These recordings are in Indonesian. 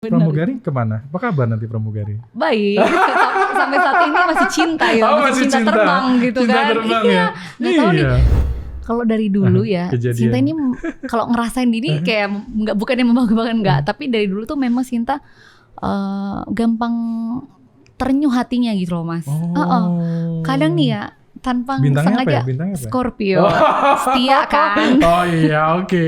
Pramugari kemana? Apa kabar nanti Pramugari? Baik, sampai saat ini masih cinta ya, masih cinta terbang gitu cinta kan. Terbang iya, ya? nggak tahu nih. Kalau dari dulu ya, Kejadian. Sinta ini kalau ngerasain diri kayak bukan yang membanggakan enggak, tapi dari dulu tuh memang Sinta gampang terenyuh hatinya gitu loh Mas. Kadang nih ya tanpa sengaja Scorpio, setia kan. Oh iya, oke.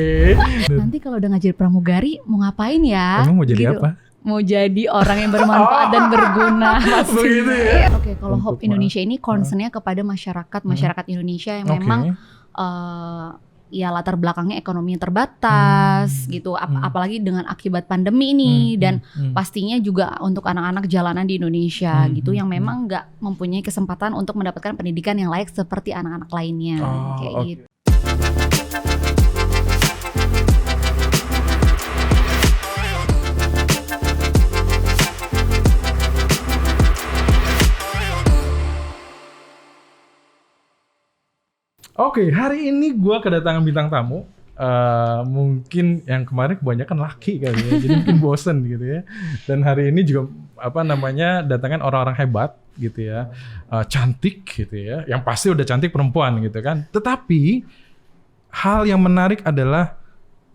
Nanti kalau udah ngajar pramugari mau ngapain ya? Emang mau jadi gitu. apa? Mau jadi orang yang bermanfaat dan berguna. Begitu ya. Oke, kalau Hope Indonesia ini concernnya kepada masyarakat Indonesia yang memang ya latar belakangnya ekonomi yang terbatas gitu, apalagi dengan akibat pandemi ini dan pastinya juga untuk anak-anak jalanan di Indonesia gitu yang memang nggak mempunyai kesempatan untuk mendapatkan pendidikan yang layak seperti anak-anak lainnya kayak gitu. Oke, hari ini gue kedatangan bintang tamu. Mungkin yang kemarin kebanyakan laki kali ya, jadi mungkin bosen gitu ya. Dan hari ini juga datangkan orang-orang hebat gitu ya, cantik gitu ya. Yang pasti udah cantik perempuan gitu kan. Tetapi hal yang menarik adalah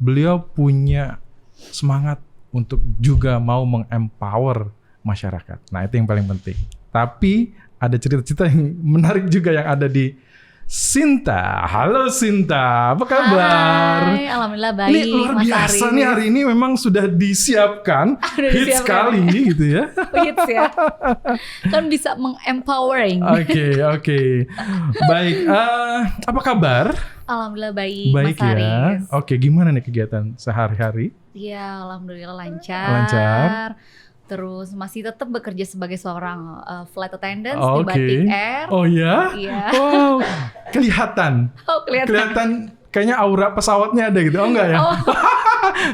beliau punya semangat untuk juga mau meng-empower masyarakat. Nah itu yang paling penting. Tapi ada cerita-cerita yang menarik juga yang ada di Sinta. Halo Sinta, apa kabar? Hai, alhamdulillah baik. Ini luar biasa nih, hari ini memang sudah disiapkan. Hits sekali gitu ya. Hits ya. Kan bisa meng-empowering. Oke. Baik, apa kabar? Alhamdulillah baik, Baik Mas Haris. Ya. Oke, gimana nih kegiatan sehari-hari? Iya, alhamdulillah lancar. Terus masih tetap bekerja sebagai seorang flight attendant di Batik Air. Oh ya? Iya. Oh, kelihatan. Kelihatan. Kayaknya aura pesawatnya ada gitu. Oh enggak ya?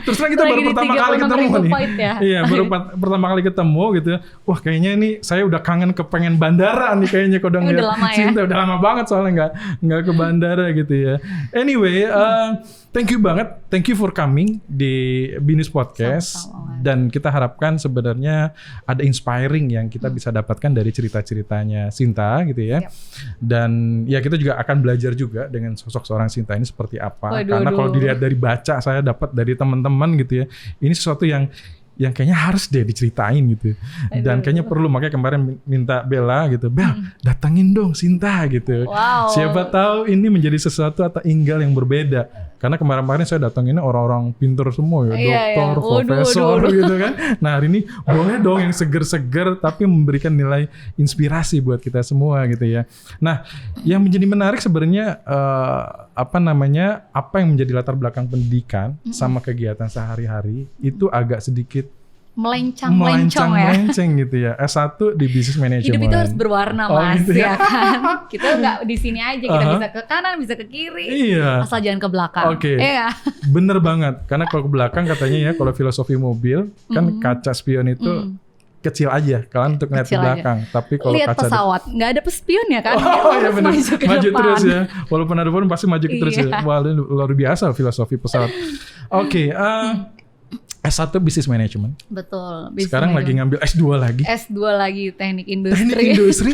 Terus kan kita baru pertama kali ketemu nih. Ya? Iya, baru pertama kali ketemu gitu. Wah, kayaknya ini saya udah kangen kepengen bandara nih kayaknya kalau udah lama ya. Cinta udah lama banget soalnya nggak ke bandara gitu ya. Anyway, thank you for coming di Binus Podcast. Sama-sama. Dan kita harapkan sebenarnya ada inspiring yang kita bisa dapatkan dari cerita-ceritanya Sinta gitu ya. Dan ya kita juga akan belajar juga dengan sosok seorang Sinta ini seperti apa. Karena kalau dilihat dari baca, saya dapat dari teman-teman gitu ya. Ini sesuatu yang kayaknya harus deh diceritain gitu. Dan kayaknya perlu, makanya kemarin minta Bella gitu. Bel, datangin dong Sinta gitu. Wow. Siapa tahu ini menjadi sesuatu atau inggal yang berbeda. Karena kemarin-kemarin saya datanginnya orang-orang pintar semua ya, dokter, profesor gitu kan. Nah hari ini boleh dong yang seger-seger tapi memberikan nilai inspirasi buat kita semua gitu ya. Nah yang menjadi menarik sebenarnya apa yang menjadi latar belakang pendidikan sama kegiatan sehari-hari itu agak sedikit melenceng gitu ya. S1 di Business Management. Hidup itu harus berwarna Mas, gitu ya kan. Kita nggak di sini aja, kita bisa ke kanan, bisa ke kiri. Iya. Asal jangan ke belakang. Oke. Iya. Bener banget. Karena kalau ke belakang katanya ya, kalau filosofi mobil kan kaca spion itu kecil aja kalian untuk ngeliat ke belakang. Tapi kalau lihat kaca pesawat nggak ada pespion ya kan? Iya benar. Maju terus ya. Walaupun ada pun pasti maju terus ya. Wah, luar biasa filosofi pesawat. Oke. S1 Business Management. Betul. Sekarang lagi ngambil S2 lagi. S2 lagi Teknik Industri. Teknik Industri.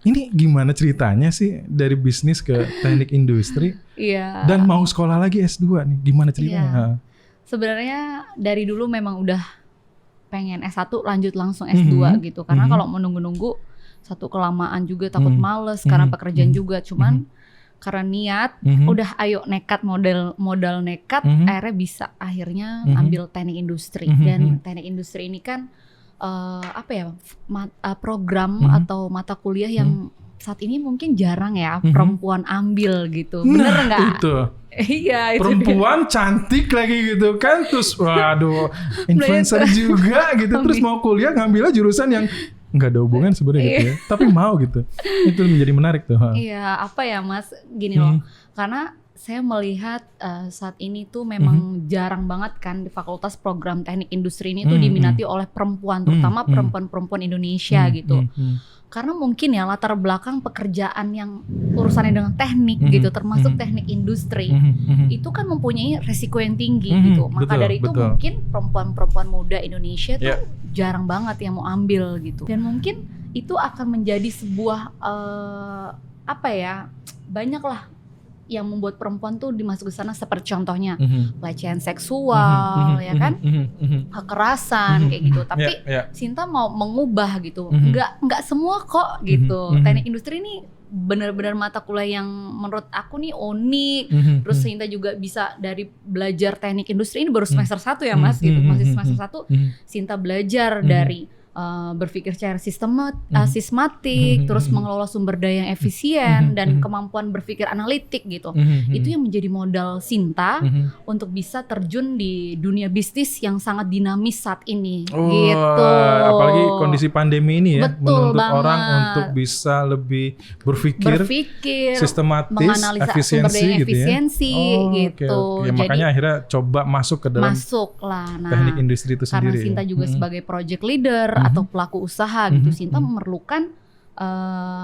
Ini gimana ceritanya sih dari bisnis ke Teknik Industri? Iya. Dan mau sekolah lagi S2 nih. Gimana ceritanya? Iya. Sebenarnya dari dulu memang udah pengen S1 lanjut langsung S2 gitu. Karena kalau menunggu-nunggu satu kelamaan juga takut males karena pekerjaan juga. Cuman karena niat, udah ayo nekat modal nekat, akhirnya ambil teknik industri. Dan teknik industri ini kan program atau mata kuliah yang saat ini mungkin jarang ya perempuan ambil gitu. Bener nggak? Itu. Iya itu perempuan dia. Cantik lagi gitu kan, terus waduh influencer juga gitu, terus mau kuliah ngambilnya jurusan yang nggak ada hubungan sebenarnya gitu ya, tapi mau gitu. Itu menjadi menarik tuh. Iya, apa ya Mas, gini loh, karena saya melihat saat ini tuh memang jarang banget kan di fakultas program teknik industri ini tuh diminati oleh perempuan, terutama perempuan-perempuan Indonesia gitu. Karena mungkin ya latar belakang pekerjaan yang urusannya dengan teknik gitu, termasuk teknik industri, itu kan mempunyai resiko yang tinggi gitu. Maka dari itu mungkin perempuan-perempuan muda Indonesia tuh jarang banget yang mau ambil gitu. Dan mungkin itu akan menjadi sebuah banyak lah yang membuat perempuan tuh dimasuk ke sana, seperti contohnya pelecehan seksual, ya kan, kekerasan kayak gitu. Tapi Sinta mau mengubah gitu, nggak semua kok gitu. Teknik industri ini benar-benar mata kuliah yang menurut aku nih unik. Terus Sinta juga bisa dari belajar teknik industri ini baru semester 1 ya Mas gitu, masih semester 1 Sinta belajar dari berpikir secara sistematik, terus mengelola sumber daya yang efisien dan kemampuan berpikir analitik gitu. Itu yang menjadi modal Sinta untuk bisa terjun di dunia bisnis yang sangat dinamis saat ini gitu. Apalagi kondisi pandemi ini ya, betul menuntut banget. Orang untuk bisa lebih berpikir sistematis, menganalisa sumber daya gitu efisiensi ya. gitu. Jadi, makanya akhirnya coba masuk ke dalam teknik industri itu sendiri. Karena Sinta juga sebagai project leader atau pelaku usaha gitu, Sinta memerlukan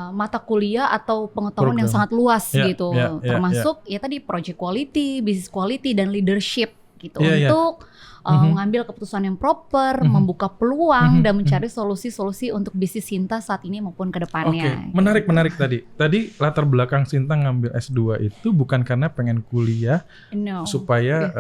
mata kuliah atau pengetahuan yang sangat luas gitu, termasuk ya tadi project quality, business quality dan leadership gitu untuk mengambil keputusan yang proper, membuka peluang dan mencari solusi-solusi untuk bisnis Sinta saat ini maupun ke depannya. Menarik tadi. Tadi latar belakang Sinta ngambil S2 itu bukan karena pengen kuliah supaya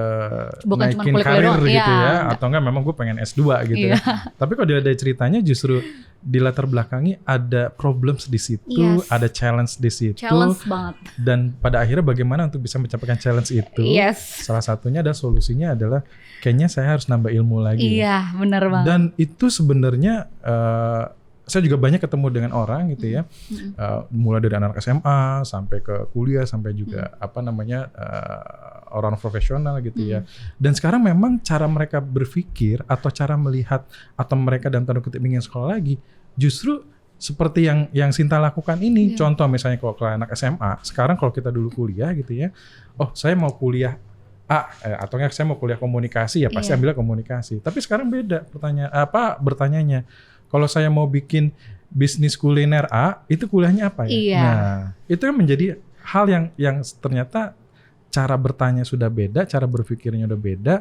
naikin karir gitu ya, atau enggak memang gue pengen S2 gitu ya. Tapi kalau dia ada ceritanya justru di latar belakangnya ada problems di situ, ada challenge di situ. Challenge banget. Dan pada akhirnya bagaimana untuk bisa mencapai challenge itu? Salah satunya ada solusinya adalah kayaknya saya harus nambah ilmu lagi. Iya, benar banget. Dan itu sebenarnya saya juga banyak ketemu dengan orang gitu ya, mulai dari anak SMA sampai ke kuliah sampai juga orang profesional gitu ya. Dan sekarang memang cara mereka berpikir atau cara melihat atau mereka dalam tanda kutip ingin sekolah lagi, justru seperti yang Sinta lakukan ini. Contoh misalnya kalau anak SMA, sekarang kalau kita dulu kuliah gitu ya, saya mau kuliah atau enggak saya mau kuliah komunikasi ya pasti ambilnya komunikasi. Tapi sekarang beda bertanyanya. Kalau saya mau bikin bisnis kuliner itu kuliahnya apa ya? Nah, itu kan menjadi hal yang ternyata cara bertanya sudah beda, cara berpikirnya udah beda,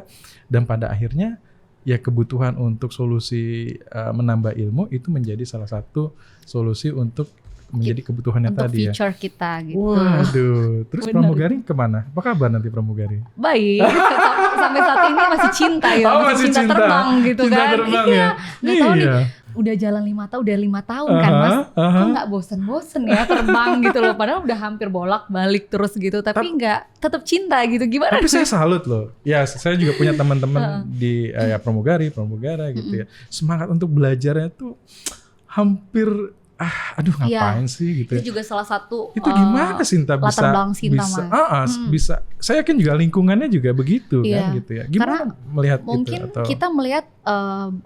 dan pada akhirnya ya kebutuhan untuk solusi menambah ilmu itu menjadi salah satu solusi untuk menjadi kebutuhannya untuk tadi ya. Untuk future kita gitu. Waduh, terus pramugari kemana? Apa kabar nanti pramugari? Baik, sampai saat ini masih cinta ya, masih cinta terbang gitu cinta kan. Terbang, iya, nggak tahu nih. Udah jalan 5 tahun, udah 5 tahun kan Mas, kok nggak bosen-bosen ya terbang gitu loh, padahal udah hampir bolak-balik terus gitu, tapi nggak tetap cinta gitu, gimana? Tapi saya salut loh, ya saya juga punya teman-teman di pramugara gitu ya, semangat untuk belajarnya tuh hampir ngapain sih gitu. Itu juga salah satu itu gimana Sinta latar belakang Sinta bisa. Saya yakin juga lingkungannya juga begitu kan gitu ya. Gimana karena melihat mungkin gitu, kita melihat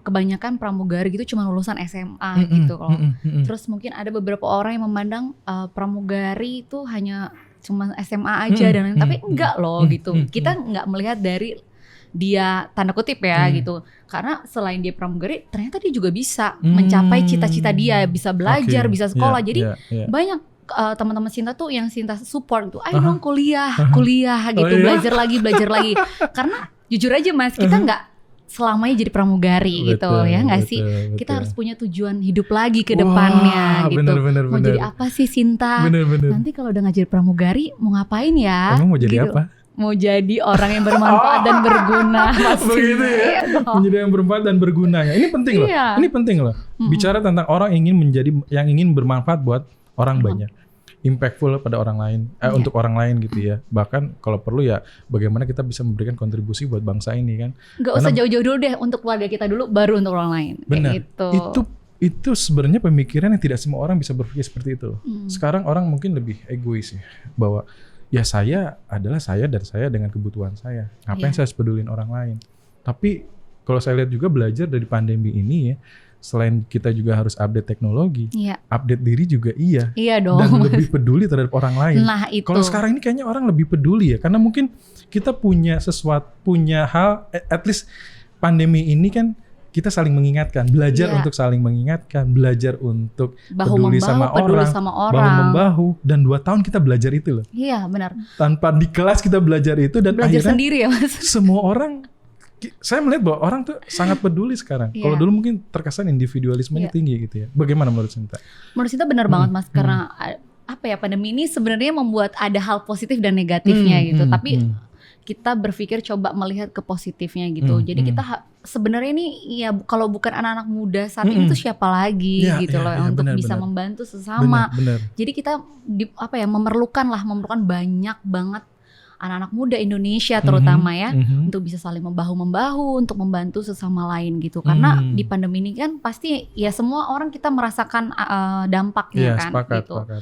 kebanyakan pramugari gitu cuma lulusan SMA gitu loh. Terus mungkin ada beberapa orang yang memandang pramugari itu hanya cuma SMA aja dan lain, tapi enggak loh gitu. Kita enggak melihat dari dia tanda kutip ya gitu, karena selain dia pramugari ternyata dia juga bisa mencapai cita-cita dia, bisa belajar, bisa sekolah. Jadi banyak teman-teman Sinta tuh yang Sinta support gitu, ayo dong kuliah gitu, belajar lagi karena jujur aja Mas, kita nggak selamanya jadi pramugari gitu ya nggak sih, kita harus punya tujuan hidup lagi ke depannya gitu. Mau jadi apa sih Sinta? Nanti kalau udah nggak jadi pramugari mau ngapain ya? Emang mau jadi gitu. apa? Mau jadi orang yang bermanfaat dan berguna. Begitu ya. Menjadi yang bermanfaat dan berguna ya. Ini penting loh. Ini penting loh. Bicara tentang orang yang ingin bermanfaat buat orang banyak. Impactful pada orang lain, untuk orang lain gitu ya. Bahkan kalau perlu ya bagaimana kita bisa memberikan kontribusi buat bangsa ini kan. Gak usah jauh-jauh dulu deh, untuk keluarga kita dulu, baru untuk orang lain. Benar. Gitu. Itu sebenarnya pemikiran yang tidak semua orang bisa berpikir seperti itu. Sekarang orang mungkin lebih egois ya, bahwa ya saya adalah saya dan saya dengan kebutuhan saya. Ngapain saya pedulin orang lain? Tapi kalau saya lihat juga belajar dari pandemi ini ya, selain kita juga harus update teknologi, Iya. update diri juga iya. Iya dong. Dan lebih peduli terhadap orang lain. Nah itu. Kalau sekarang ini kayaknya orang lebih peduli ya, karena mungkin kita punya hal, at least pandemi ini kan kita saling mengingatkan, belajar Iya. untuk saling mengingatkan, belajar untuk Bahu peduli membahu, sama orang. bahu membahu, dan 2 tahun kita belajar itu loh. Iya benar. Tanpa di kelas kita belajar itu, dan Belajar akhirnya sendiri ya Mas. semua orang, saya melihat bahwa orang tuh sangat peduli sekarang. Iya. Kalau dulu mungkin terkesan individualismenya Iya. tinggi gitu ya. Bagaimana menurut Sinta? Menurut Sinta benar banget Mas, karena apa ya, pandemi ini sebenarnya membuat ada hal positif dan negatifnya gitu. Tapi kita berpikir coba melihat ke positifnya gitu. Jadi kita sebenarnya ini ya kalau bukan anak-anak muda saat ini tuh siapa lagi gitu loh untuk bisa membantu sesama. Benar. Jadi kita memerlukan banyak banget anak-anak muda Indonesia terutama ya untuk bisa saling membahu-membahu untuk membantu sesama lain gitu. Karena di pandemi ini kan pasti ya semua orang kita merasakan dampaknya kan gitu. Sepakat.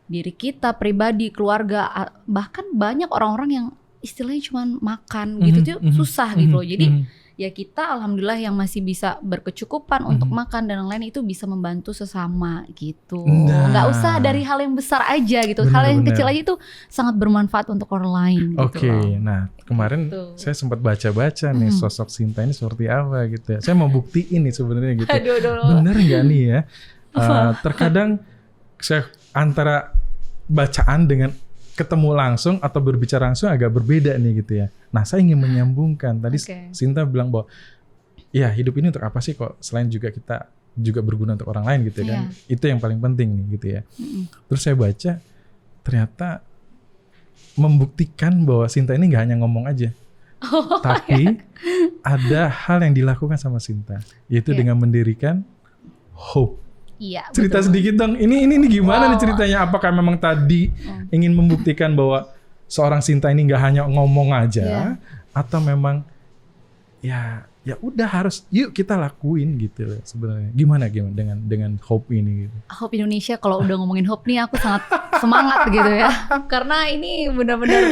Diri kita pribadi, keluarga, bahkan banyak orang-orang yang istilahnya cuma makan gitu tuh susah gitu loh. Jadi ya kita alhamdulillah yang masih bisa berkecukupan untuk makan dan lain-lain itu bisa membantu sesama gitu. Nggak usah dari hal yang besar aja gitu. Hal yang kecil aja itu sangat bermanfaat untuk orang lain gitu. Oke, nah kemarin saya sempat baca-baca nih sosok Sinta ini seperti apa gitu ya. Saya mau buktiin nih sebenarnya gitu. Bener nggak nih ya? Terkadang saya antara bacaan dengan ketemu langsung atau berbicara langsung agak berbeda nih gitu ya. Nah saya ingin menyambungkan. Tadi Sinta bilang bahwa ya hidup ini untuk apa sih kok selain juga kita juga berguna untuk orang lain gitu ya kan. Itu yang paling penting nih gitu ya. Terus saya baca ternyata membuktikan bahwa Sinta ini nggak hanya ngomong aja. Tapi ada hal yang dilakukan sama Sinta. Yaitu dengan mendirikan Hope. Iya, cerita sedikit dong. Ini gimana nih ceritanya? Apakah memang tadi ingin membuktikan bahwa seorang Sinta ini nggak hanya ngomong aja, atau memang ya udah harus yuk kita lakuin gitu sebenarnya. Gimana dengan Hope ini gitu. Hope Indonesia, kalau udah ngomongin Hope nih aku sangat semangat gitu ya. Karena ini benar-benar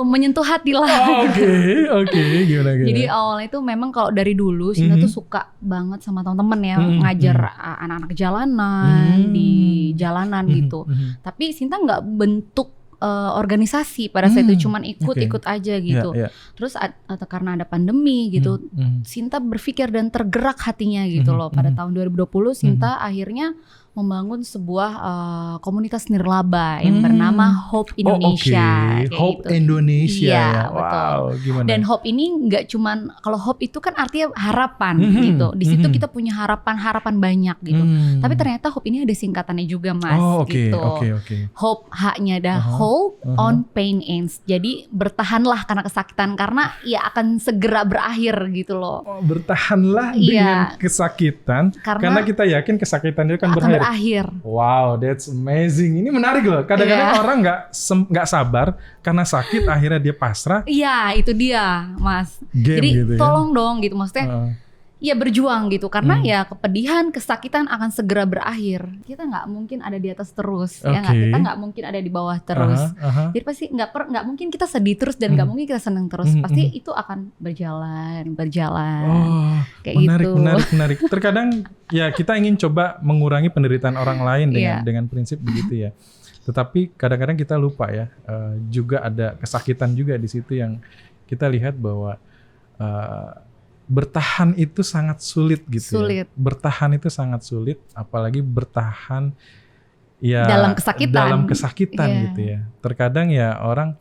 menyentuh hati lah. Oke, gimana. Jadi awalnya itu memang kalau dari dulu Sinta tuh suka banget sama teman-teman ya, ngajar anak-anak jalanan di jalanan gitu. Tapi Sinta nggak bentuk organisasi pada saat itu, cuman ikut aja gitu. Terus karena ada pandemi gitu, Sinta berpikir dan tergerak hatinya gitu loh. Pada tahun 2020 Sinta akhirnya membangun sebuah komunitas nirlaba yang bernama Hope Indonesia. Hope gitu. Indonesia. Iya, Wow, betul. Gimana? Dan Hope ini nggak cuman, kalau Hope itu kan artinya harapan gitu. Di situ kita punya harapan banyak gitu. Tapi ternyata Hope ini ada singkatannya juga Mas. Gitu. Oke. Hope H-nya ada Hope on Pain Ends. Jadi bertahanlah karena kesakitan, karena ya akan segera berakhir gitu loh. Bertahanlah dengan kesakitan karena kita yakin kesakitan itu kan berakhir. Wow, that's amazing. Ini menarik loh. Kadang-kadang orang nggak sabar karena sakit akhirnya dia pasrah. Iya, itu dia, Mas. Jadi gitu tolong dong gitu, maksudnya. Ya berjuang gitu, karena ya kepedihan, kesakitan akan segera berakhir. Kita nggak mungkin ada di atas terus, ya nggak. Kita nggak mungkin ada di bawah terus. Jadi pasti nggak mungkin kita sedih terus dan nggak mungkin kita senang terus. Pasti itu akan berjalan. Kayak Menarik. Terkadang ya kita ingin coba mengurangi penderitaan orang lain dengan prinsip begitu ya. Tetapi kadang-kadang kita lupa ya, juga ada kesakitan juga di situ yang kita lihat bahwa bertahan itu sangat sulit gitu. Ya. Bertahan itu sangat sulit, apalagi bertahan ya dalam kesakitan gitu ya. Terkadang ya orang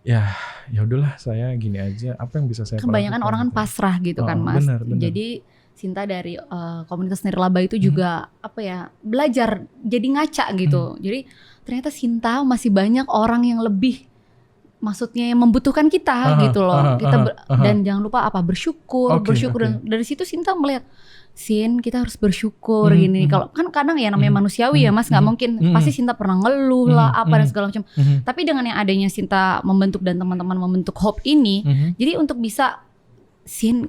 ya udahlah saya gini aja, apa yang bisa saya kebanyakan orang kan pasrah gitu kan Mas. Benar. Jadi Sinta dari komunitas nirlaba itu juga belajar jadi ngaca gitu. Jadi ternyata Sinta masih banyak orang yang lebih, maksudnya yang membutuhkan kita gitu loh. Dan jangan lupa bersyukur. Dan dari situ Sinta melihat, kita harus bersyukur gini. Kalau kan kadang ya namanya manusiawi ya Mas, nggak mungkin pasti Sinta pernah ngeluh lah dan segala macam. Tapi dengan yang adanya Sinta membentuk dan teman-teman membentuk Hope ini, jadi untuk bisa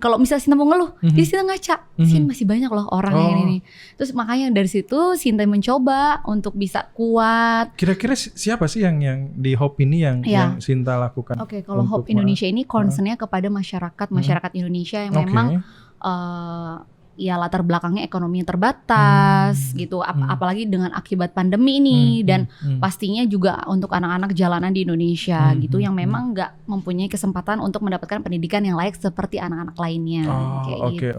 kalau misalnya Sinta mau ngeluh, jadi Sinta ngaca, masih banyak loh orang yang ini. Terus makanya dari situ Sinta mencoba untuk bisa kuat. Kira-kira siapa sih yang di Hope ini yang Sinta lakukan? Kalau Hope Indonesia ini concernnya kepada masyarakat Indonesia yang memang ya latar belakangnya ekonomi yang terbatas gitu, apalagi dengan akibat pandemi ini dan pastinya juga untuk anak-anak jalanan di Indonesia gitu yang memang nggak mempunyai kesempatan untuk mendapatkan pendidikan yang layak seperti anak-anak lainnya. Oke.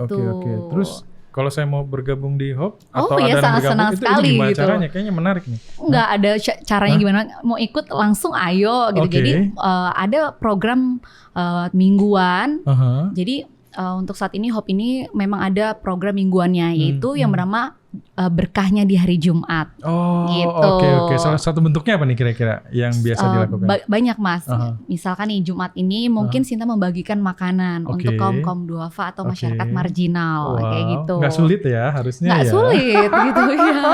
Terus kalau saya mau bergabung di Hope atau ya, ada yang senang bergabung sekali itu gimana gitu. caranya? Kayaknya menarik nih. Nggak ada caranya gimana, mau ikut langsung ayo gitu. Jadi ada program mingguan. Jadi untuk saat ini Hope ini memang ada program mingguannya yaitu yang bernama berkahnya di hari Jumat. Gitu. Oke. Salah satu bentuknya apa nih kira-kira yang biasa dilakukan? Banyak Mas. Misalkan nih Jumat ini mungkin Sinta membagikan makanan untuk kaum duafa atau masyarakat marginal kayak gitu. Nggak sulit ya harusnya. Nggak sulit gitu ya.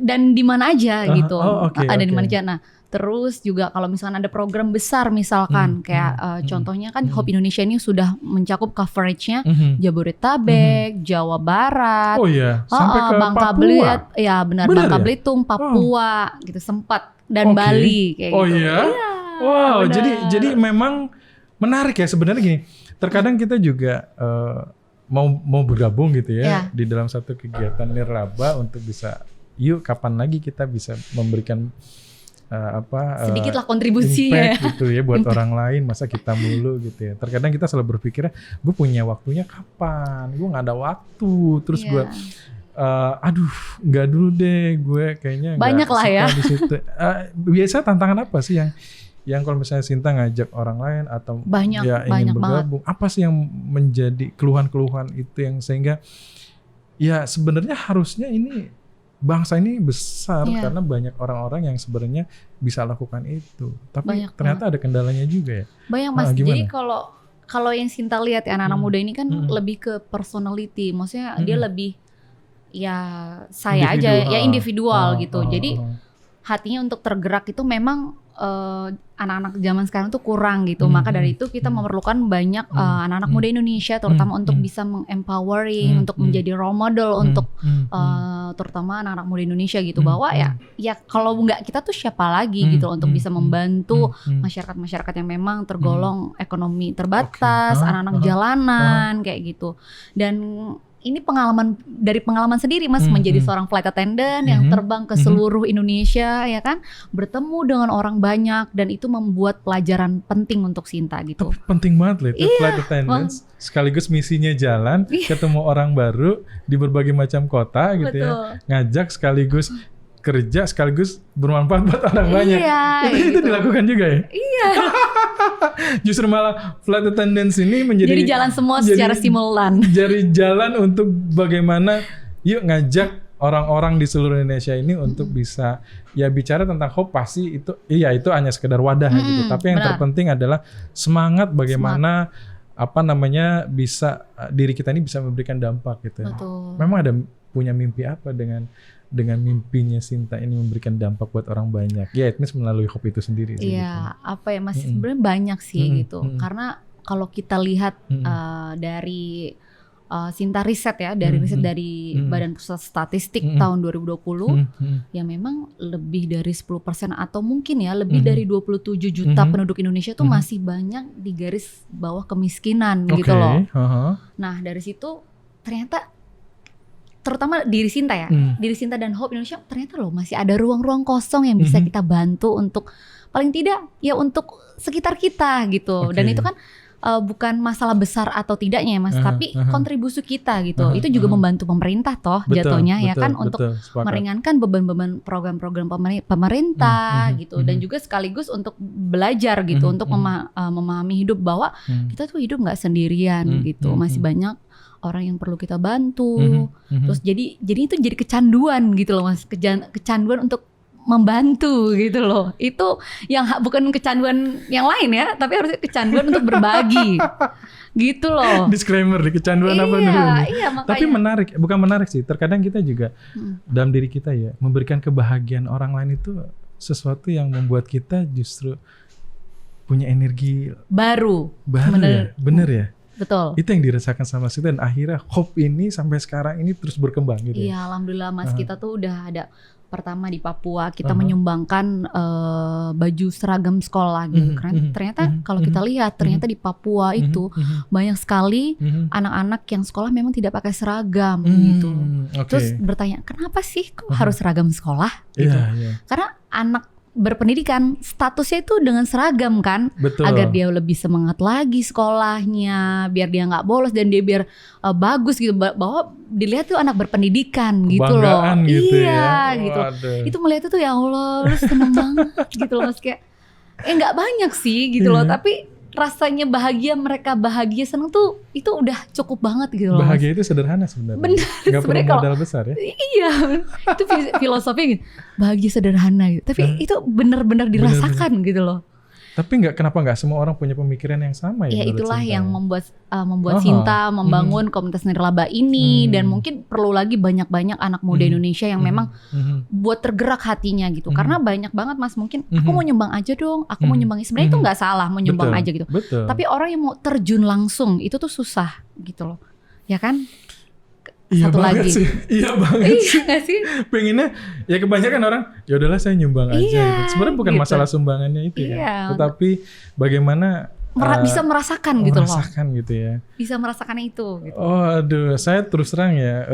Dan di mana aja gitu. Ada di mana aja. Nah, terus juga kalau misalkan ada program besar misalkan kayak contohnya kan Hope Indonesia ini sudah mencakup coveragenya Jabodetabek, Jawa Barat, sampai ke Bangka Papua. Belitung, ya benar Bangka Belitung, Papua gitu sempat dan Bali kayak gitu. Wow, jadi memang menarik ya sebenarnya gini. Terkadang kita juga mau bergabung gitu ya di dalam satu kegiatan nirlaba untuk bisa yuk kapan lagi kita bisa memberikan sedikitlah kontribusinya impact gitu ya buat orang lain, masa kita mulu gitu ya. Terkadang kita selalu berpikir gue punya waktunya kapan, gue nggak ada waktu, terus gue nggak dulu deh, gue kayaknya banyak lah ya di situ. Biasa tantangan apa sih yang kalau misalnya Sinta ngajak orang lain atau banyak ingin bergabung, banget. apa sih yang menjadi keluhan-keluhan itu yang sehingga ya sebenarnya harusnya ini bangsa ini besar karena banyak orang-orang yang sebenarnya bisa lakukan itu, tapi banyak ternyata ada kendalanya juga ya. Banyak Mas. Jadi kalau yang Sinta lihat ya anak-anak muda ini kan lebih ke personality, maksudnya dia lebih ya saya aja ya individual gitu. Jadi hatinya untuk tergerak itu memang anak-anak zaman sekarang tuh kurang gitu. Maka dari itu kita memerlukan banyak anak-anak muda Indonesia terutama untuk bisa mengempowering, untuk menjadi role model untuk terutama anak-anak muda Indonesia gitu, bahwa ya kalau nggak kita tuh siapa lagi gitu untuk bisa membantu masyarakat-masyarakat yang memang tergolong ekonomi terbatas, anak-anak jalanan kayak gitu. Dan ini dari pengalaman sendiri Mas, menjadi seorang flight attendant yang terbang ke seluruh Indonesia ya kan, bertemu dengan orang banyak dan itu membuat pelajaran penting untuk Sinta gitu. Penting banget loh itu flight attendant, sekaligus misinya jalan, ketemu orang baru di berbagai macam kota gitu ya, ngajak sekaligus kerja sekaligus bermanfaat buat orang banyak. Itu gitu. Dilakukan juga ya? Iya. Justru malah flight attendants ini menjadi jalan semua secara simulan. Jadi jalan untuk bagaimana yuk ngajak orang-orang di seluruh Indonesia ini untuk bisa ya bicara tentang hope. Pasti itu itu hanya sekedar wadah gitu. Tapi yang terpenting adalah semangat bagaimana bisa diri kita ini bisa memberikan dampak gitu. Betul. Memang ada punya mimpi apa dengan mimpinya Sinta ini memberikan dampak buat orang banyak? Ya, it means melalui Hope itu sendiri sih. Iya, gitu. Mas sebenarnya banyak sih gitu. Karena kalau kita lihat dari Sinta riset ya, dari riset dari Badan Pusat Statistik tahun 2020, ya memang lebih dari 10% atau mungkin ya lebih dari 27 juta penduduk Indonesia tuh masih banyak di garis bawah kemiskinan gitu loh. Nah, dari situ ternyata terutama diri Sinta ya, diri Sinta dan Hope Indonesia ternyata loh masih ada ruang-ruang kosong yang bisa kita bantu untuk paling tidak ya untuk sekitar kita gitu. Dan itu kan bukan masalah besar atau tidaknya ya Mas, tapi kontribusi kita gitu. Itu juga membantu pemerintah toh jatuhnya ya kan, untuk meringankan beban-beban program-program pemerintah gitu. Dan juga sekaligus untuk belajar gitu, untuk memahami hidup bahwa kita tuh hidup nggak sendirian gitu. Masih banyak orang yang perlu kita bantu. Terus jadi itu jadi kecanduan gitu loh Mas, kecanduan untuk membantu gitu loh. Itu yang bukan kecanduan yang lain ya, tapi harusnya kecanduan untuk berbagi. Gitu loh. Disclaimer di kecanduan apa dulu nih. Iya, makanya. Tapi bukan menarik sih. Terkadang kita juga dalam diri kita ya, memberikan kebahagiaan orang lain itu sesuatu yang membuat kita justru punya energi baru ya. Bener ya. Betul. Itu yang dirasakan sama Sinta, dan akhirnya Hope ini sampai sekarang ini terus berkembang gitu. Iya, alhamdulillah Mas, kita tuh udah ada pertama di Papua kita menyumbangkan baju seragam sekolah gitu. Karena ternyata kalau kita lihat ternyata di Papua itu banyak sekali anak-anak yang sekolah memang tidak pakai seragam gitu. Terus bertanya, kenapa sih kok harus seragam sekolah gitu? Karena anak berpendidikan statusnya itu dengan seragam kan. Betul. Agar dia lebih semangat lagi sekolahnya, biar dia nggak bolos dan dia biar bagus gitu, bahwa dilihat tuh anak berpendidikan gitu loh. Gitu iya ya. gitu. Itu melihat itu ya Allah, lu seneng banget gitu loh Mas, kayak nggak banyak sih gitu loh, tapi rasanya mereka bahagia seneng tuh itu udah cukup banget gitu loh. Bahagia itu sederhana sebenarnya. Bener, nggak perlu modal besar ya. Iya, itu filosofi gitu. Bahagia sederhana gitu. Tapi itu benar-benar dirasakan gitu loh. Tapi kenapa nggak semua orang punya pemikiran yang sama ya? Ya itulah yang membuat Sinta membangun komunitas nirlaba ini, dan mungkin perlu lagi banyak-banyak anak muda Indonesia yang memang buat tergerak hatinya gitu. Karena banyak banget Mas, mungkin aku mau nyumbang aja dong, aku mau nyumbang. Sebenarnya itu nggak salah mau nyumbang aja gitu. Tapi orang yang mau terjun langsung itu tuh susah gitu loh. Ya kan? Iya satu banget lagi sih. Iya banget sih. Gak sih? Pengennya ya kebanyakan orang ya udahlah saya nyumbang aja gitu. Sebenarnya bukan masalah sumbangannya itu kan. Tetapi bagaimana bisa merasakan gitu loh. Merasakan gitu ya. Bisa merasakan itu gitu. Oh aduh, saya terus terang ya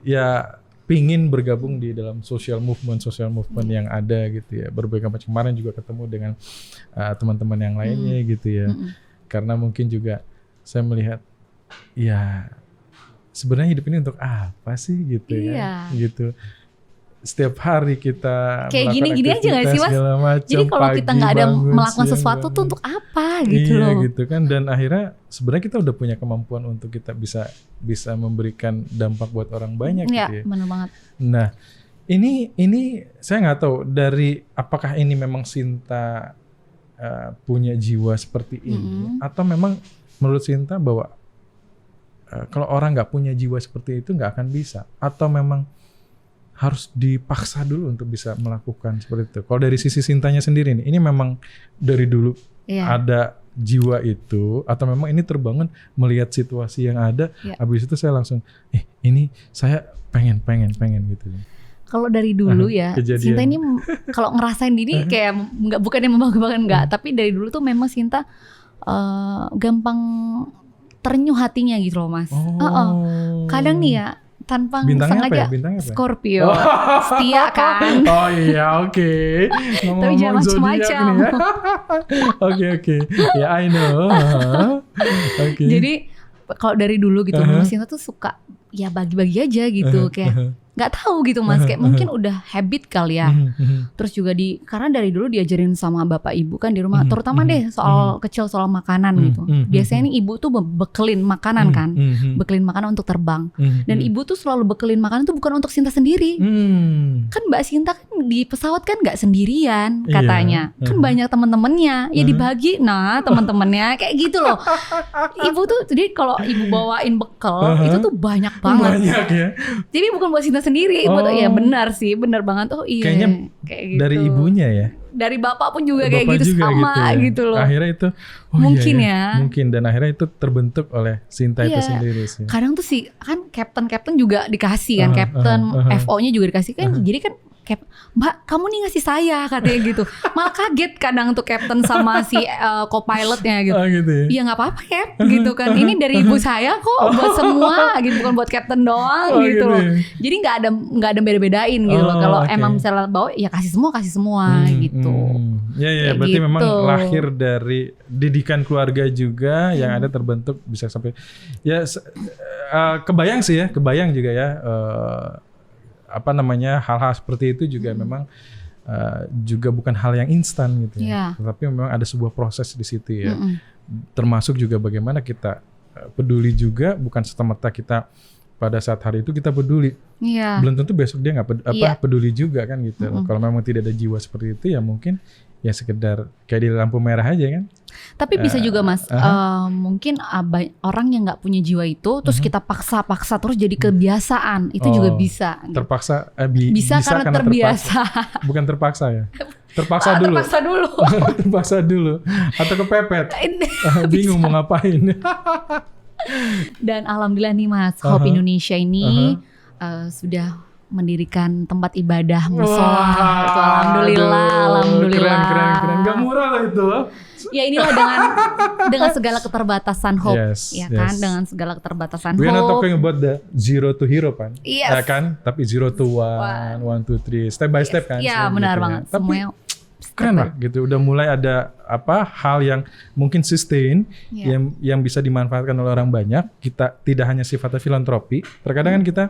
ya pingin bergabung di dalam social movement yang ada gitu ya. Berbagai macam, kemarin juga ketemu dengan teman-teman yang lainnya gitu ya. Karena mungkin juga saya melihat ya sebenarnya hidup ini untuk apa sih gitu ya, gitu. Setiap hari kita kayak gini-gini aja nggak sih Mas? Macam, jadi kalau kita nggak ada melakukan sesuatu tuh untuk apa gitu loh? Gitu kan. Dan akhirnya sebenarnya kita udah punya kemampuan untuk kita bisa memberikan dampak buat orang banyak gitu ya. Benar banget. Nah ini saya nggak tahu dari apakah ini memang Sinta punya jiwa seperti ini atau memang menurut Sinta bahwa kalau orang nggak punya jiwa seperti itu nggak akan bisa, atau memang harus dipaksa dulu untuk bisa melakukan seperti itu. Kalau dari sisi Sintanya sendiri nih, ini memang dari dulu ada jiwa itu, atau memang ini terbangun melihat situasi yang ada, habis itu saya langsung ini saya pengen gitu. Kalau dari dulu ya, kejadian. Sinta ini kalau ngerasain diri kayak bukannya membanggakan enggak, tapi dari dulu tuh memang Sinta gampang ternyuh hatinya gitu loh Mas. Kadang nih ya tanpa sengaja Scorpio, setia kan. Oh iya, oke. Tapi jangan macam-macam. Oke. Ya I know. Jadi kalau dari dulu gitu, Sinta tuh suka ya bagi-bagi aja gitu, kayak nggak tahu gitu Mas, kayak mungkin udah habit kali ya. Terus juga karena dari dulu diajarin sama bapak ibu kan di rumah, terutama deh soal makanan gitu. Biasanya nih ibu tuh bekelin makanan kan, bekelin makanan untuk terbang. Dan ibu tuh selalu bekelin makanan tuh bukan untuk Sinta sendiri. Kan Mbak Sinta kan di pesawat kan nggak sendirian katanya, kan banyak teman-temannya, ya dibagi teman-temannya kayak gitu loh. Ibu tuh jadi kalau ibu bawain bekal itu tuh banyak banget. Banyak ya. Jadi bukan buat Sinta sendiri, ya benar sih, benar banget. Oh iya. Kayaknya kayak gitu. Dari ibunya ya. Dari bapak pun juga kayak gitu, sama gitu loh. Akhirnya itu mungkin mungkin, dan akhirnya itu terbentuk oleh Sinta itu sendiri sih. Kadang tuh sih kan captain juga dikasih kan, captain FO-nya juga dikasih kan. Jadi kan Mbak kamu nih ngasih saya katanya gitu. Malah kaget kadang tuh captain sama si co-pilotnya gitu. Gitu ya? Ya nggak apa-apa Cap gitu kan. Ini dari ibu saya kok buat semua gitu, bukan buat captain doang gitu loh. Jadi nggak ada beda-bedain gitu loh. Kalau emang misalnya bawa ya kasih semua gitu. Ya berarti gitu. Memang lahir dari didikan keluarga juga yang ada terbentuk bisa sampai ya kebayang juga ya. Hal-hal seperti itu juga memang juga bukan hal yang instan gitu ya. Tetapi memang ada sebuah proses di situ ya. Termasuk juga bagaimana kita peduli juga, bukan semata kita pada saat hari itu kita peduli. Belum tentu besok dia nggak peduli juga kan gitu. Kalau memang tidak ada jiwa seperti itu ya mungkin ya sekedar kayak di lampu merah aja kan. Tapi bisa juga Mas, mungkin orang yang nggak punya jiwa itu, terus kita paksa-paksa terus jadi kebiasaan, itu juga bisa. Terpaksa, bisa karena terbiasa. Terpaksa. Bukan terpaksa ya. Terpaksa dulu. Terpaksa dulu. Terpaksa dulu. Atau kepepet. Bingung mau ngapain. Dan alhamdulillah nih Mas, Hope Indonesia ini sudah mendirikan tempat ibadah musola. Itu alhamdulillah. Keren. Gak murah lah itu. Ya inilah dengan segala keterbatasan Hope, kan? Dengan segala keterbatasan Hope. We are not Hope. talking about the zero to hero kan? Yes. Ya kan? Tapi zero to one, two, three, step by step kan? Ya benar banget. Ya. Tapi keren lah gitu. Udah mulai ada hal yang mungkin sustain, yang bisa dimanfaatkan oleh orang banyak. Kita tidak hanya sifatnya filantropi. Terkadang kan kita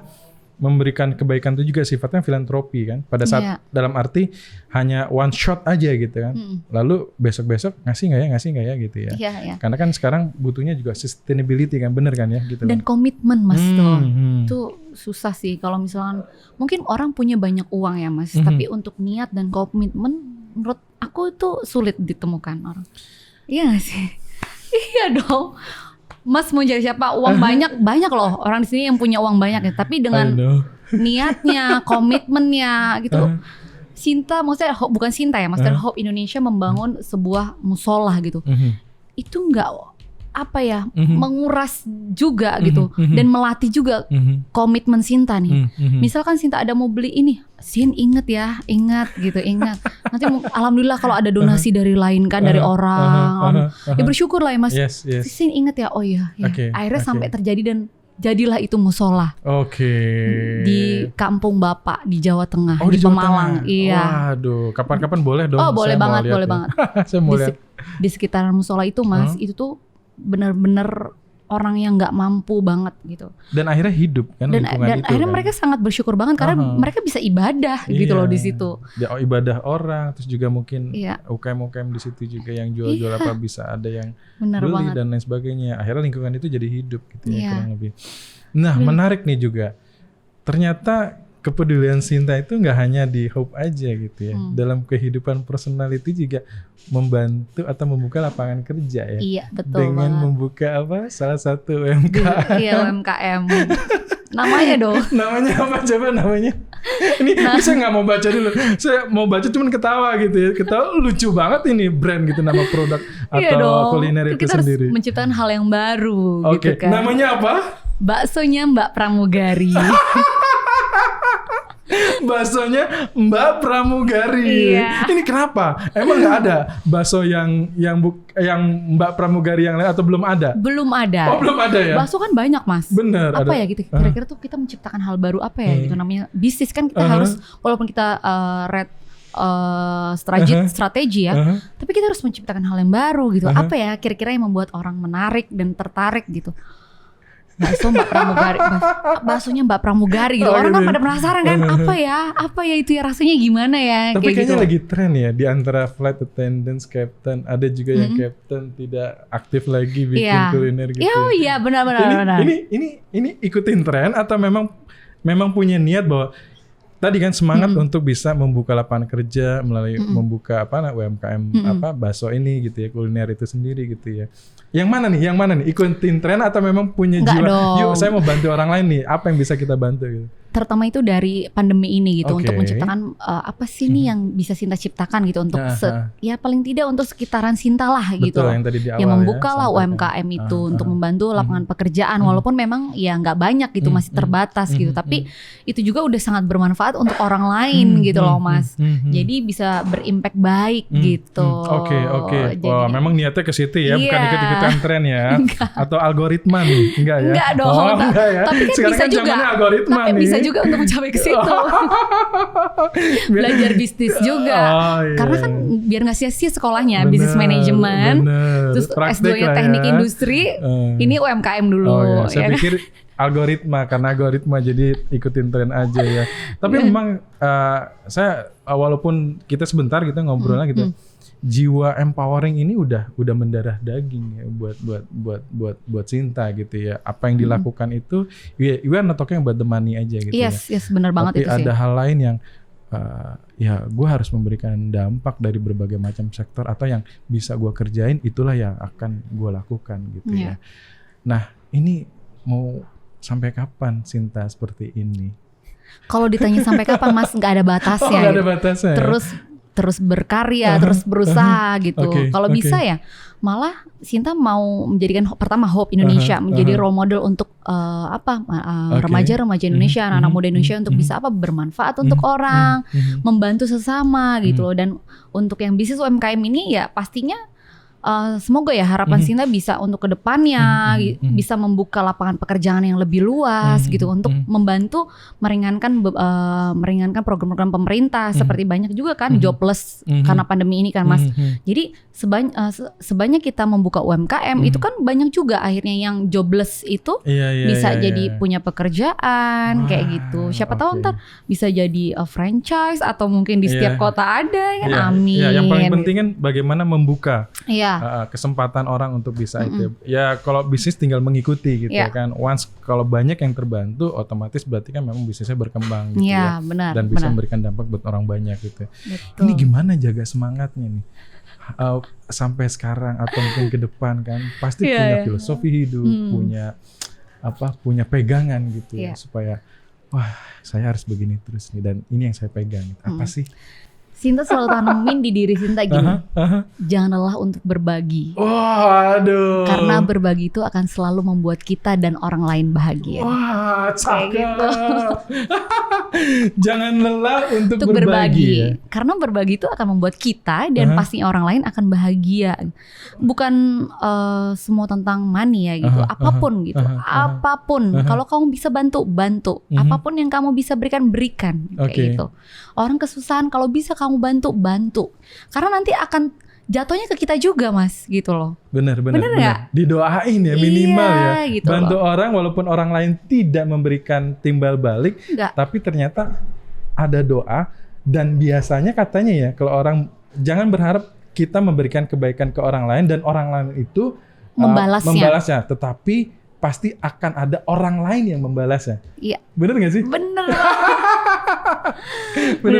memberikan kebaikan itu juga sifatnya filantropi kan, pada saat dalam arti hanya one shot aja gitu kan, lalu besok ngasih nggak ya gitu ya. Karena kan sekarang butuhnya juga sustainability kan, bener kan ya gitu. Dan komitmen Mas tuh susah sih kalau misalkan mungkin orang punya banyak uang ya Mas, tapi untuk niat dan komitmen menurut aku itu sulit ditemukan orang. Iya nggak sih? Iya dong. Mas mau cari siapa? Uang banyak loh orang di sini yang punya uang banyak ya. Tapi dengan niatnya, komitmennya gitu. Sinta, maksudnya bukan Sinta ya, Master Hope Indonesia membangun sebuah musola gitu. Itu nggak menguras juga gitu dan melatih juga komitmen Sinta nih. Misalkan Sinta ada mau beli ini, Sin ingat gitu. Nanti alhamdulillah kalau ada donasi dari lain kan, dari orang, ya bersyukur lah ya Mas. Sin ingat ya, oh iya. Akhirnya sampai terjadi dan jadilah itu musola. Di kampung Bapak di Jawa Tengah, di Pemalang. Iya. Waduh, kapan-kapan boleh dong. Oh boleh banget. Saya mau lihat. Di sekitaran musola itu Mas, itu tuh benar-benar orang yang nggak mampu banget gitu. Dan akhirnya hidup kan dan itu akhirnya kan. Mereka sangat bersyukur banget karena mereka bisa ibadah gitu loh di situ. Ya, ibadah orang, terus juga mungkin UKM di situ juga yang jual-jual bisa ada yang beli banget. Dan lain sebagainya. Akhirnya lingkungan itu jadi hidup gitu ya kurang lebih. Nah menarik nih juga. Ternyata kepedulian Sinta itu nggak hanya di Hope aja gitu ya. Dalam kehidupan personal itu juga membantu atau membuka lapangan kerja ya. Iya betul. Dengan membuka salah satu UMKM. Iya UMKM. Namanya dong. Namanya apa coba namanya? Ini bisa nggak mau baca dulu? Saya mau baca cuman ketawa gitu ya. Ketawa lucu banget ini brand gitu, nama produk atau kuliner itu kita sendiri. Kita harus menciptakan hal yang baru gitu kan. Namanya apa? Baksonya Mbak Pramugari. Baksonya Mbak Pramugari. Ini kenapa? Emang nggak ada bakso yang Mbak Pramugari yang lain atau belum ada? Belum ada. Oh belum ada ya? Bakso kan banyak Mas. Bener. Apa ya gitu? Kira-kira tuh kita menciptakan hal baru apa ya gitu namanya bisnis kan kita harus walaupun kita strategi ya, tapi kita harus menciptakan hal yang baru gitu. Apa ya kira-kira yang membuat orang menarik dan tertarik gitu? Baksonya Mbak Pramugari gitu. Orang kan pada penasaran kan apa ya itu ya rasanya gimana ya. Tapi kayaknya gitu. lagi tren ya di antara flight attendants, captain, ada juga yang captain tidak aktif lagi bikin kuliner gitu. Iya benar. Ini ikutin tren atau memang punya niat bahwa tadi kan semangat untuk bisa membuka lapangan kerja melalui membuka UMKM bakso ini gitu ya, kuliner itu sendiri gitu ya. Yang mana nih? Ikutin tren atau memang punya jiwa? Yuk, saya mau bantu orang lain nih. Apa yang bisa kita bantu gitu? Terutama itu dari pandemi ini gitu untuk menciptakan apa sih nih yang bisa Sinta ciptakan gitu untuk ya paling tidak untuk sekitaran Sinta lah gitu. Betul, yang tadi di awal yang membuka lah UMKM itu untuk membantu lapangan pekerjaan walaupun memang ya nggak banyak gitu masih terbatas gitu tapi itu juga udah sangat bermanfaat untuk orang lain gitu loh Mas. Jadi bisa berimpact baik gitu. Oke. Wah, memang niatnya ke situ ya, bukan ikut-ikutan tren ya. Atau algoritma nih, enggak ya? Enggak dong. Enggak ya. Tapi kan sekarang bisa kan juga. Algoritma tapi nih. bisa juga untuk mencapai ke situ. Belajar bisnis juga. Karena kan biar nggak sia-sia sekolahnya, bisnis manajemen. Terus S2-nya teknik industri, ini UMKM dulu. Saya pikir algoritma, karena algoritma jadi ikutin tren aja ya. Tapi memang saya walaupun kita sebentar kita ngobrol gitu. Jiwa empowering ini udah mendarah daging ya buat Sinta gitu ya. Apa yang dilakukan itu we are not talking about the money aja gitu yes, benar banget tapi itu sih. Ada hal lain yang ya gue harus memberikan dampak dari berbagai macam sektor atau yang bisa gue kerjain itulah yang akan gue lakukan gitu ya. Nah ini mau sampai kapan Sinta seperti ini? Kalau ditanya sampai kapan Mas, nggak ada batasnya. Nggak ada batasnya. Terus berkarya, terus berusaha gitu. Kalau bisa ya, malah Sinta mau menjadikan pertama Hope Indonesia menjadi role model untuk remaja-remaja Indonesia, anak-anak muda Indonesia untuk bisa bermanfaat untuk orang, membantu sesama gitu loh. Dan untuk yang bisnis UMKM ini ya pastinya semoga ya harapan Sinta bisa untuk kedepannya bisa membuka lapangan pekerjaan yang lebih luas gitu untuk membantu meringankan program-program pemerintah seperti banyak juga kan jobless karena pandemi ini kan Mas. Jadi sebanyak kita membuka UMKM itu kan banyak juga akhirnya yang jobless itu bisa jadi punya pekerjaan kayak gitu. Siapa tahu ntar bisa jadi franchise atau mungkin di setiap kota ada kan. Amin. Yang paling penting kan bagaimana membuka kesempatan orang untuk bisa itu. Ya kalau bisnis tinggal mengikuti gitu kan. Once kalau banyak yang terbantu otomatis berarti kan memang bisnisnya berkembang gitu ya. Benar, dan bisa memberikan dampak buat orang banyak gitu. Betul. Ini gimana jaga semangatnya nih? Sampai sekarang atau mungkin ke depan kan pasti punya filosofi hidup, punya pegangan gitu ya supaya wah saya harus begini terus nih dan ini yang saya pegang. Apa sih? Sinta selalu tanemin di diri Sinta gini, jangan lelah untuk berbagi. Aduh. Karena berbagi itu akan selalu membuat kita dan orang lain bahagia. Wah, cakep. Jangan lelah untuk berbagi. Ya? Karena berbagi itu akan membuat kita dan pasti orang lain akan bahagia. Bukan semua tentang money ya gitu, apapun gitu, apapun. Kalau kamu bisa bantu. Apapun yang kamu bisa berikan, kayak gitu. Orang kesusahan kalau bisa kamu bantu. Karena nanti akan jatuhnya ke kita juga Mas gitu loh. Bener gak? Didoain ya minimal gitu bantu loh. orang walaupun orang lain tidak memberikan timbal balik. Tapi ternyata ada doa. Dan biasanya katanya ya kalau orang jangan berharap kita memberikan kebaikan ke orang lain dan orang lain itu membalasnya. Tetapi pasti akan ada orang lain yang membalasnya. Iya. Bener gak sih? Bener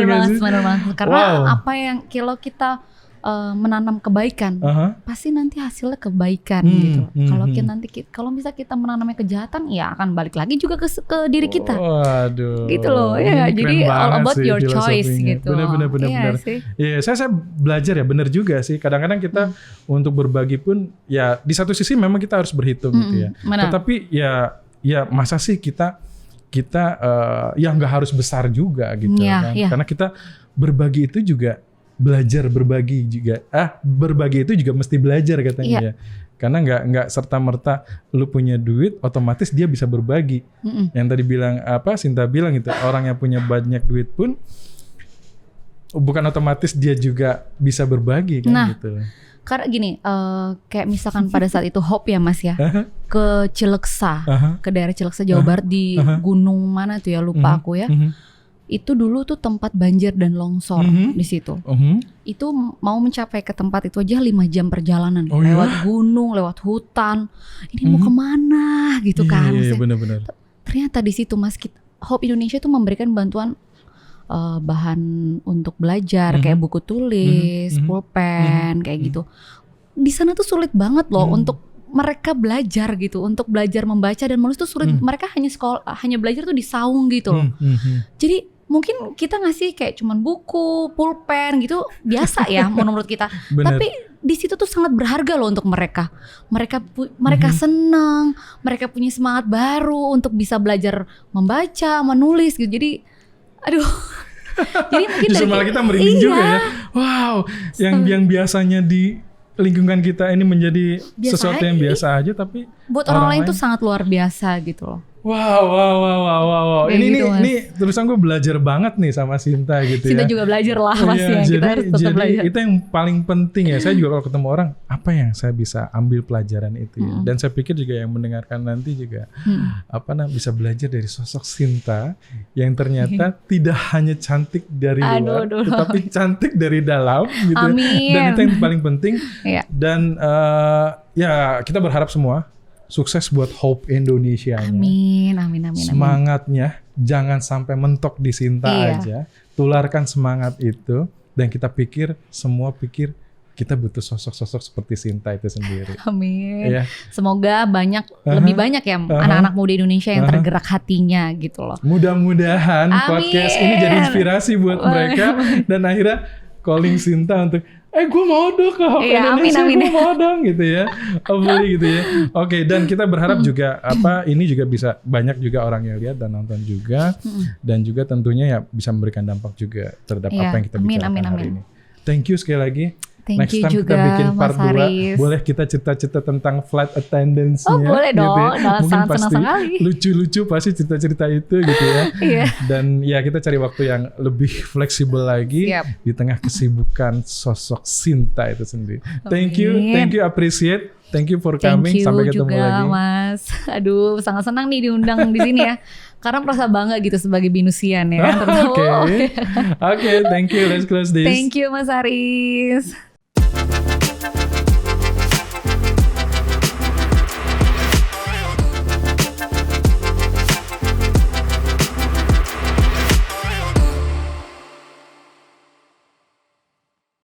banget. Karena apa yang kalau kita menanam kebaikan, pasti nanti hasilnya kebaikan gitu. Kalau bisa kita menanamnya kejahatan, ya akan balik lagi juga ke diri kita. Waduh. Gitu loh. Ya, jadi all about your choice gitu. Bener. Iya, saya belajar ya, bener juga sih. Kadang-kadang kita untuk berbagi pun ya di satu sisi memang kita harus berhitung gitu ya. Tetapi ya masa sih kita ya nggak harus besar juga gitu kan. Karena kita berbagi itu juga belajar berbagi juga. Berbagi itu juga mesti belajar katanya ya. Karena nggak serta-merta lu punya duit otomatis dia bisa berbagi. Yang tadi bilang Sinta bilang gitu, orang yang punya banyak duit pun bukan otomatis dia juga bisa berbagi kan gitu. Karena gini, kayak misalkan pada saat itu Hope ya Mas ya, ke Cileksa, ke daerah Cileksa Jawa Barat di gunung mana tuh ya lupa aku ya. Itu dulu tuh tempat banjir dan longsor di situ. Itu mau mencapai ke tempat itu aja 5 jam perjalanan. Lewat gunung, lewat hutan. Ini mau kemana gitu kan. Iya, benar-benar. Ternyata di situ Mas, Hope Indonesia tuh memberikan bantuan bahan untuk belajar kayak buku tulis, pulpen kayak gitu. Di sana tuh sulit banget loh untuk mereka belajar gitu, untuk belajar membaca dan menulis tuh sulit. Mereka hanya belajar tuh di saung gitu loh. Jadi mungkin kita ngasih kayak cuman buku, pulpen gitu biasa ya menurut kita. Tapi di situ tuh sangat berharga loh untuk mereka. Mereka senang, mereka punya semangat baru untuk bisa belajar membaca, menulis gitu. Jadi aduh. Jadi mungkin justru malah kita merinding juga ya. Wow, yang biasanya di lingkungan kita ini menjadi sesuatu yang biasa aja tapi buat orang lain tuh sangat luar biasa gitu loh. Wow. Ini terusan gue belajar banget nih sama Sinta gitu Sinta juga belajar lah Mas ya. Kita harus tetap belajar. Itu yang paling penting ya. Saya juga kalau ketemu orang, apa yang saya bisa ambil pelajaran itu ya. Dan saya pikir juga yang mendengarkan nanti juga bisa belajar dari sosok Sinta yang ternyata tidak hanya cantik dari luar, tetapi cantik dari dalam gitu. Amin. Dan itu yang paling penting. Dan ya kita berharap semua sukses buat Hope Indonesia. Amin. semangatnya jangan sampai mentok di Sinta aja. Tularkan semangat itu dan kita pikir kita butuh sosok-sosok seperti Sinta itu sendiri. Amin. Ya. Semoga lebih banyak ya anak-anak muda Indonesia yang tergerak hatinya gitu loh. Mudah-mudahan podcast ini jadi inspirasi buat mereka dan akhirnya calling Sinta untuk gue mau dong ke HP Indonesia, gue mau dong gitu ya. Hopefully gitu ya. Oke, dan kita berharap juga ini juga bisa banyak juga orang yang lihat dan nonton juga dan juga tentunya ya bisa memberikan dampak juga terhadap apa yang kita bicarakan hari ini. Thank you sekali lagi. Next time kita bikin part 2, boleh kita cerita-cerita tentang flight attendance-nya. Boleh dong, gitu ya. Mungkin pasti lucu-lucu pasti cerita-cerita itu gitu ya. Dan ya kita cari waktu yang lebih fleksibel lagi di tengah kesibukan sosok Sinta itu sendiri. Thank you, appreciate. Thank you for coming. Sampai ketemu juga, lagi. Mas. Aduh, sangat senang nih diundang di sini ya. Karena merasa bangga gitu sebagai Binusian ya. Oke, thank you. Let's close this. Thank you Mas Haris.